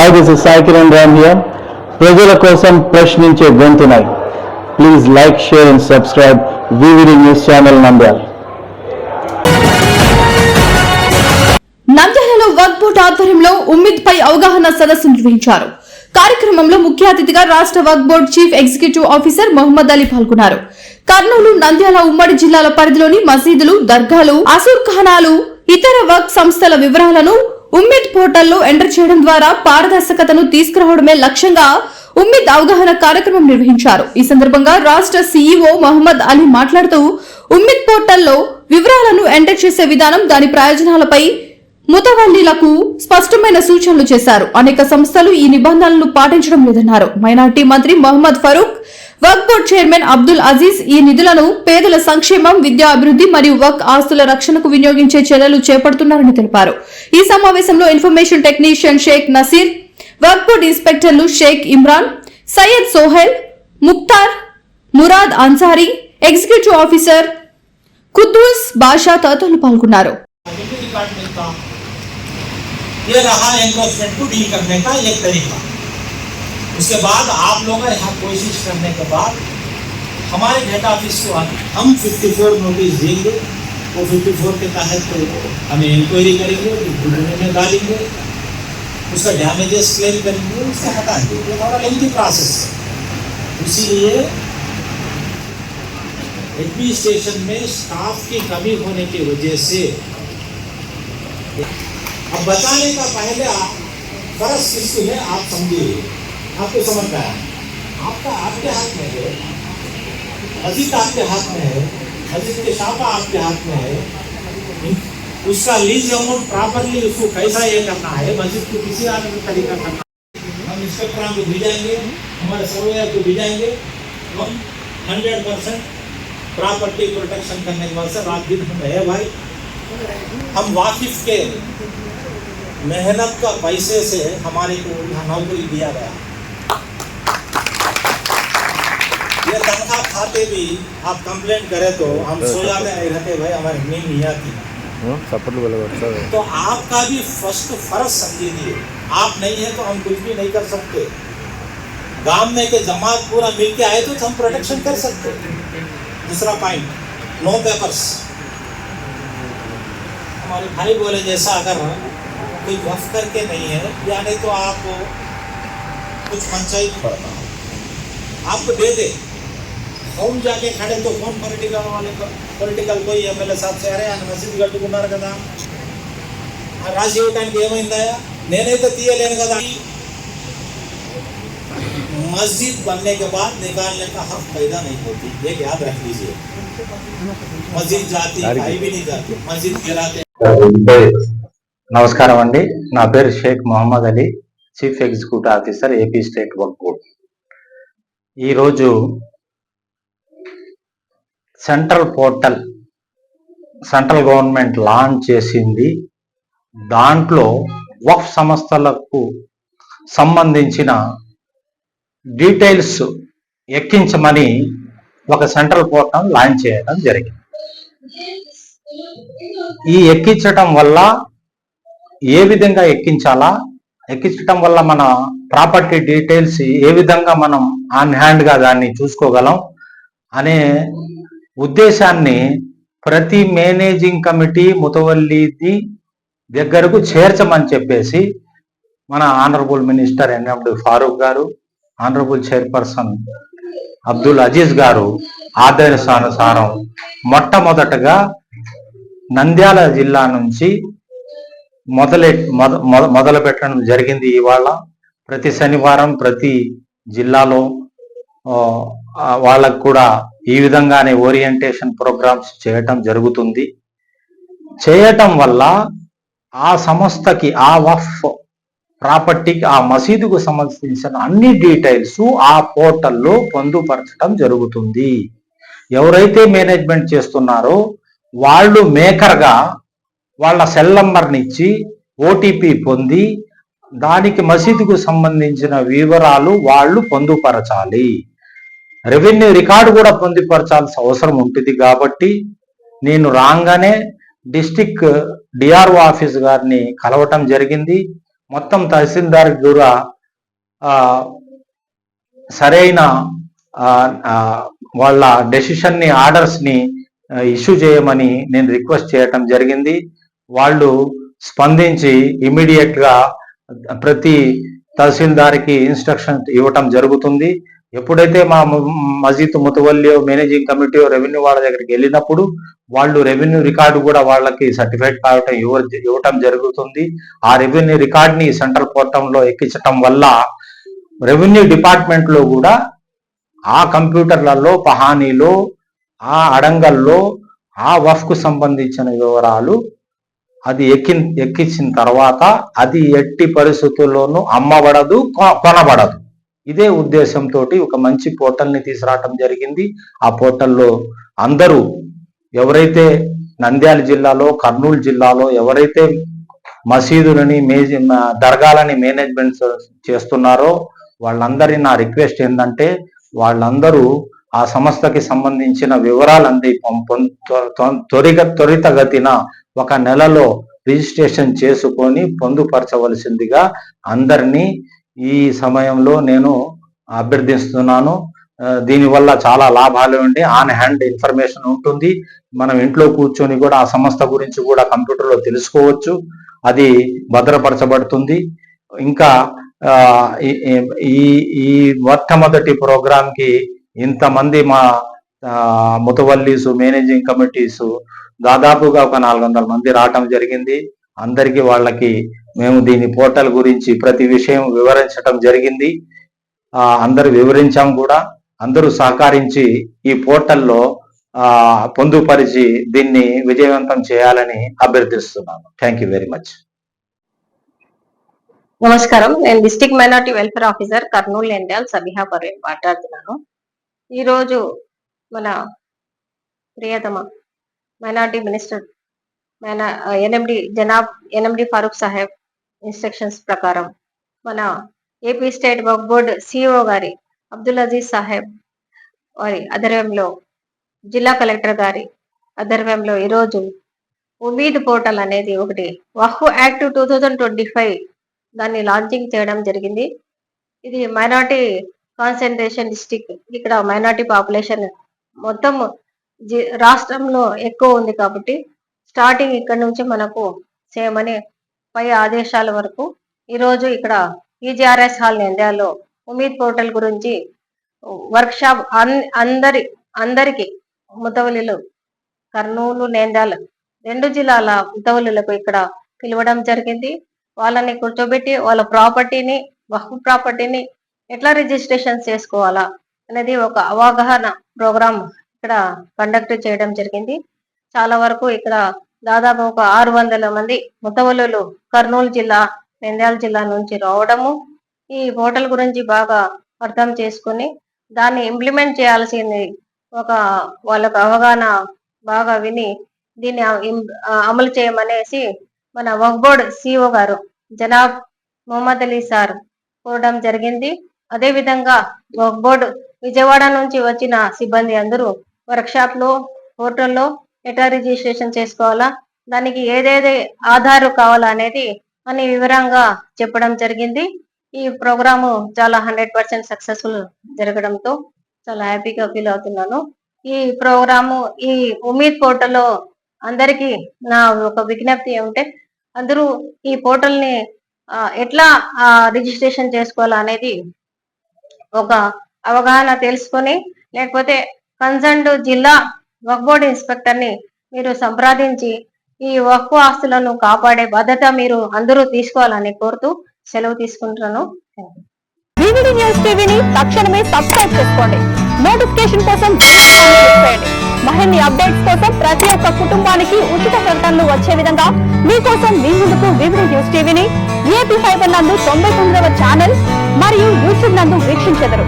Hi, this is Sai Kiran Ram here. ప్రజల కోసం ప్రశ్నించే గొంతునై please like, share and subscribe VVD news channel Nandyal. నంద్యాలలో వక్ఫ్ బోర్డు ఆధ్వర్యంలో ఉమ్మీద్ పై అవగాహన సదస్సు నిర్వహించారు. కార్యక్రమంలో ముఖ్య అతిథిగా రాష్ట్ర Waqf board chief executive officer Mohammed Ali పాల్గొన్నారు. కర్నూలు, నంద్యాల ఉమ్మడి జిల్లాల పరిధిలోని మసీదులు, దర్గాలు, అసూర్ఖానాలు, ఇతర వక్ఫ్ సంస్థల వివరాలను ఉమ్మీద్ పోర్టల్లో ఎంటర్ చేయడం ద్వారా పారదర్శకతను తీసుకురావడమే లక్ష్యంగా ఉమ్మీద్ అవగాహన కార్యక్రమం నిర్వహించారు. ఈ సందర్భంగా రాష్ట్ర సీఈఓ మహమ్మద్ అలీ మాట్లాడుతూ ఉమ్మీద్ పోర్టల్లో వివరాలను ఎంటర్ చేసే విధానం, దాని ప్రయోజనాలపై ముతవల్లీలకు స్పష్టమైన సూచనలు చేశారు. అనేక సంస్థలు ఈ నిబంధనలను పాటించడం లేదన్నారు. మైనార్టీ మంత్రి మహమ్మద్ ఫరూక్, వక్ఫ్ బోర్డు చైర్మన్ అబ్దుల్ అజీజ్ ఈ నిధులను పేదల సంక్షేమం, విద్యా అభివృద్ధి మరియు వక్ఫ్ ఆస్తుల రక్షణకు వినియోగించే చర్యలు చేపడుతున్నారని తెలిపారు. ఈ సమావేశంలో information technician Sheikh Nasir, Waqf board ఇన్స్పెక్టర్లు షేక్ ఇమ్రాన్, సయ్యద్ సోహెల్, ముక్తార్, మురాద్ అన్సారీ, ఎగ్జిక్యూటివ్ ఆఫీసర్ కుద్దూస్ బాషా తదితరులు పాల్గొన్నారు. ये रहा एनक्रोचमेंट को डील करने का एक तरीका. उसके बाद आप लोग यहाँ कोशिश करने के बाद हमारे हेड ऑफिस को हम 54 नोटिस देंगे. वो 54 के तहत तो हमें इंक्वायरी करेंगे, में डालेंगे, उसका डैमेजेस क्लेम करेंगे, उससे हटाएंगे. ये थोड़ा लेंथी प्रोसेस है. इसीलिए एडमिनिस्ट्रेशन में स्टाफ की कमी होने की वजह से अब बचाने का पहले फर्ज किसकी है आप समझिए. आपको समझ में आया, आपका आपके हाथ में है, मस्जिद आपके हाथ में है, मस्जिद के शापा आपके हाथ में है. उसका लीज अमाउंट प्रॉपरली उसको कैसा ये करना है, मस्जिद को किसी आदमी तरीका करना है. हम इंस्पेक्टर को भेजाएंगे, हमारे सर्वेयर को भेजाएंगे. हम 100% प्रॉपर्टी प्रोटेक्शन करने के बाद से रात दिन हम है भाई. हम वाकिफ के मेहनत का पैसे से हमारे को नौकरी दिया गया. ये तनख्वाह खाते भी आप कंप्लेंट करें तो हम सो जाते नहीं रहते भाई, हमारी नींद नहीं आती. तो आपका भी फर्स्ट फर्ज समझिए. आप नहीं है तो हम कुछ भी नहीं कर सकते. गांव में के जमात पूरा मिल के आए तो हम प्रोटेक्शन कर सकते. दूसरा पॉइंट, नो पेपर्स. हमारे भाई बोले जैसा अगर कोई वफ करके नहीं है या नहीं तो आप कुछ पंचायत पड़ता आपको दे दे. हम जाके खड़े तो कौन పొలిటికల్ कोई ఎమ్మెల్యే సాబ్ से अरे మసీద్ కట్టుకున్నారు కదా, రాసి ఇవ్వడానికి ఏమైందా, నేనైతే తీయలేను కదా. मस्जिद बनने के बाद निकालने का हक पैदा नहीं होती, ये याद रख लीजिए. मस्जिद जाती भाई भी नहीं जाती, मस्जिद गिराते. నమస్కారం అండి, నా పేరు Sheikh Mohammed Ali, chief executive officer AP state Waqf board. ఈరోజు central portal central government launch చేసింది. దాంట్లో వక్ఫ్ సంస్థలకు సంబంధించిన డీటెయిల్స్ ఎక్కించమని ఒక సెంట్రల్ పోర్టల్ లాంచ్ చేయడం జరిగింది. ఈ ఎక్కించడం వల్ల ఏ విధంగా ఎక్కించాలా, ఎక్కించడం వల్ల మన ప్రాపర్టీ డీటెయిల్స్ ఏ విధంగా మనం ఆన్ హ్యాండ్గా దాన్ని చూసుకోగలం అనే ఉద్దేశాన్ని ప్రతి మేనేజింగ్ కమిటీ ముతవల్లీది దగ్గరకు చేర్చమని చెప్పేసి మన ఆనరబుల్ మినిస్టర్ ఎన్ఎండి ఫారూక్ గారు, ఆనరబుల్ చైర్పర్సన్ అబ్దుల్ అజీజ్ గారు ఆదేశానుసారం మొట్టమొదటగా నంద్యాల జిల్లా నుంచి మొదలు పెట్టడం జరిగింది. ఇవాళ ప్రతి శనివారం ప్రతి జిల్లాలో వాళ్ళకు కూడా ఈ విధంగానే ఓరియంటేషన్ ప్రోగ్రామ్స్ చేయటం జరుగుతుంది. చేయటం వల్ల ఆ సంస్థకి, ఆ వక్ఫ్ ప్రాపర్టీకి, ఆ మసీదుకు సంబంధించిన అన్ని డీటెయిల్స్ ఆ పోర్టల్లో పొందుపరచడం జరుగుతుంది. ఎవరైతే మేనేజ్మెంట్ చేస్తున్నారో వాళ్ళు మేకర్గా వాళ్ళ సెల్ నంబర్ని ఇచ్చి ఓటీపీ పొంది దానికి మసీదుకు సంబంధించిన వివరాలు వాళ్ళు పొందుపరచాలి. రెవెన్యూ రికార్డు కూడా పొందుపరచాల్సిన అవసరం ఉంటుంది. కాబట్టి నేను రాగానే డిస్ట్రిక్ట్ డిఆర్ఓ ఆఫీస్ గారిని కలవటం జరిగింది. మొత్తం తహసీల్దార్ కూడా సరైన వాళ్ళ డెసిషన్ ని ఆర్డర్స్ ని ఇష్యూ చేయమని నేను రిక్వెస్ట్ చేయటం జరిగింది. వాళ్ళు స్పందించి ఇమీడియట్ గా ప్రతి తహసీల్దార్కి ఇన్స్ట్రక్షన్ ఇవ్వటం జరుగుతుంది. ఎప్పుడైతే మా మజీద్ ముతవల్లి మేనేజింగ్ కమిటీ రెవెన్యూ వాళ్ళ దగ్గరికి వెళ్ళినప్పుడు వాళ్ళు రెవెన్యూ రికార్డు కూడా వాళ్ళకి సర్టిఫికేట్ కావటం ఇవ్వటం జరుగుతుంది. ఆ రెవెన్యూ రికార్డ్ని సెంట్రల్ పోర్టంలో ఎక్కించటం వల్ల రెవెన్యూ డిపార్ట్మెంట్ లో కూడా ఆ కంప్యూటర్లలో పహానీలో ఆ అడంగల్లో ఆ వఫ్కు సంబంధించిన వివరాలు అది ఎక్కించిన తర్వాత అది ఎట్టి పరిస్థితుల్లోనూ అమ్మబడదు, కొనబడదు. ఇదే ఉద్దేశంతో ఒక మంచి పోర్టల్ని తీసుకురావటం జరిగింది. ఆ పోర్టల్లో అందరూ ఎవరైతే నంద్యాల జిల్లాలో, కర్నూలు జిల్లాలో ఎవరైతే మసీదులని దర్గాలని మేనేజ్మెంట్ చేస్తున్నారో వాళ్ళందరి నా రిక్వెస్ట్ ఏంటంటే వాళ్ళందరూ ఆ సంస్థకి సంబంధించిన వివరాలన్నీ త్వరితగతిన 1 నెలలో రిజిస్ట్రేషన్ చేసుకొని పొందుపరచవలసిందిగా అందరినీ ఈ సమయంలో నేను అభ్యర్థిస్తున్నాను. దీనివల్ల చాలా లాభాలు ఉండి ఆన్ హ్యాండ్ ఇన్ఫర్మేషన్ ఉంటుంది. మనం ఇంట్లో కూర్చొని కూడా ఆ సంస్థ గురించి కూడా కంప్యూటర్లో తెలుసుకోవచ్చు. అది భద్రపరచబడుతుంది. ఇంకా ఈ మొట్టమొదటి ప్రోగ్రాంకి ఇంతమంది మా ముతవల్లీసు మేనేజింగ్ కమిటీస్ దాదాపుగా ఒక 400 మంది రావటం జరిగింది. అందరికీ వాళ్ళకి మేము దీని పోర్టల్ గురించి ప్రతి విషయం వివరించటం జరిగింది. అందరూ వివరించాం కూడా. అందరూ సహకరించి ఈ పోర్టల్లో పొందుపరిచి దీన్ని విజయవంతం చేయాలని అభ్యర్థిస్తున్నాను. Thank you very much. నమస్కారం. నేను district minority welfare officer Kurnool Nandyal Sabiha Parveen మాట్లాడుతున్నాను. ఈరోజు మన ప్రియతమ minority minister NMD Farooq Saheb instructions ప్రకారం మన AP state Waqf board CEO గారి అబ్దుల్ అజీజ్ సాహెబ్ వారి ఆధ్వర్యంలో, జిల్లా కలెక్టర్ గారి ఆధ్వర్యంలో ఈరోజు ఉమీద్ పోర్టల్ అనేది ఒకటి వక్ఫ్ యాక్ట్ 2025 దాన్ని లాంచింగ్ చేయడం జరిగింది. ఇది మైనారిటీ కాన్సన్ట్రేషన్ డిస్ట్రిక్ట్. ఇక్కడ మైనారిటీ పాపులేషన్ మొత్తం రాష్ట్రంలో ఎక్కువ ఉంది కాబట్టి స్టార్టింగ్ ఇక్కడ నుంచి మనకు చేయమని పై ఆదేశాల వరకు ఈరోజు ఇక్కడ ఈజీఆర్ఎస్ హాల్ నంద్యాలలో ఉమీద్ పోర్టల్ గురించి వర్క్ షాప్ అందరికి ముతవల్లిలు కర్నూలు నంద్యాల 2 జిల్లాల ముతవల్లిలకు ఇక్కడ పిలవడం జరిగింది. వాళ్ళని కూర్చోబెట్టి వాళ్ళ ప్రాపర్టీని, వక్ఫ్ ప్రాపర్టీని ఎట్లా రిజిస్ట్రేషన్ చేసుకోవాలా అనేది ఒక అవగాహన ప్రోగ్రామ్ ఇక్కడ కండక్ట్ చేయడం జరిగింది. చాలా వరకు ఇక్కడ దాదాపు ఒక 600 మంది ముతవల్లులు కర్నూలు జిల్లా, నంద్యాల జిల్లా నుంచి రావడము, ఈ పోర్టల్ గురించి బాగా అర్థం చేసుకుని దాన్ని ఇంప్లిమెంట్ చేయాల్సింది వాళ్ళకు అవగాహన బాగా విని దీన్ని అమలు చేయమనేసి మన వక్ఫ్ బోర్డ్ సిఇఓ గారు జనాబ్ మొహమ్మద్ అలీ సార్ కోరడం జరిగింది. అదే విధంగా వక్ఫ్ బోర్డు విజయవాడ నుంచి వచ్చిన సిబ్బంది అందరూ వర్క్ షాప్ లో పోర్టల్లో ఎట్లా రిజిస్ట్రేషన్ చేసుకోవాలా, దానికి ఏదేది ఆధార్ కావాలా అనేది అని వివరంగా చెప్పడం జరిగింది. ఈ ప్రోగ్రాము చాలా 100% సక్సెస్ఫుల్ జరగడంతో చాలా హ్యాపీగా ఫీల్ అవుతున్నాను. ఈ ప్రోగ్రాము ఈ ఉమీద్ పోర్టల్లో అందరికీ నా ఒక విజ్ఞప్తి ఏమంటే అందరూ ఈ పోర్టల్ ని ఎట్లా రిజిస్ట్రేషన్ చేసుకోవాలా అనేది ఒక అవగాహన తెలుసుకొని, లేకపోతే కన్సర్న్డ్ జిల్లా వక్ఫ్ బోర్డ్ ఇన్స్పెక్టర్ ని మీరు సంప్రదించి ఈ వక్ఫ్ ఆస్తులను కాపాడే బాధ్యత మీరు అందరూ తీసుకోవాలని కోరుతూ సెలవు తీసుకుంటున్నాను. వివిడి న్యూస్ టీవీని తక్షణమే సబ్స్క్రైబ్ చేసుకోండి. నోటిఫికేషన్ కోసం బెల్ ఐకాన్ క్లిక్ చేయండి. మరిన్ని అప్డేట్స్ కోసం ప్రతి ఒక్క కుటుంబానికి ఉచిత ప్రకటనలు వచ్చే విధంగా మీకోసం మీ ముందుకు వివిడి న్యూస్ టీవీని ఏపీ ఫైబర్ నందు 99వ ఛానల్ మరియు యూట్యూబ్ నందు వీక్షించెదరు.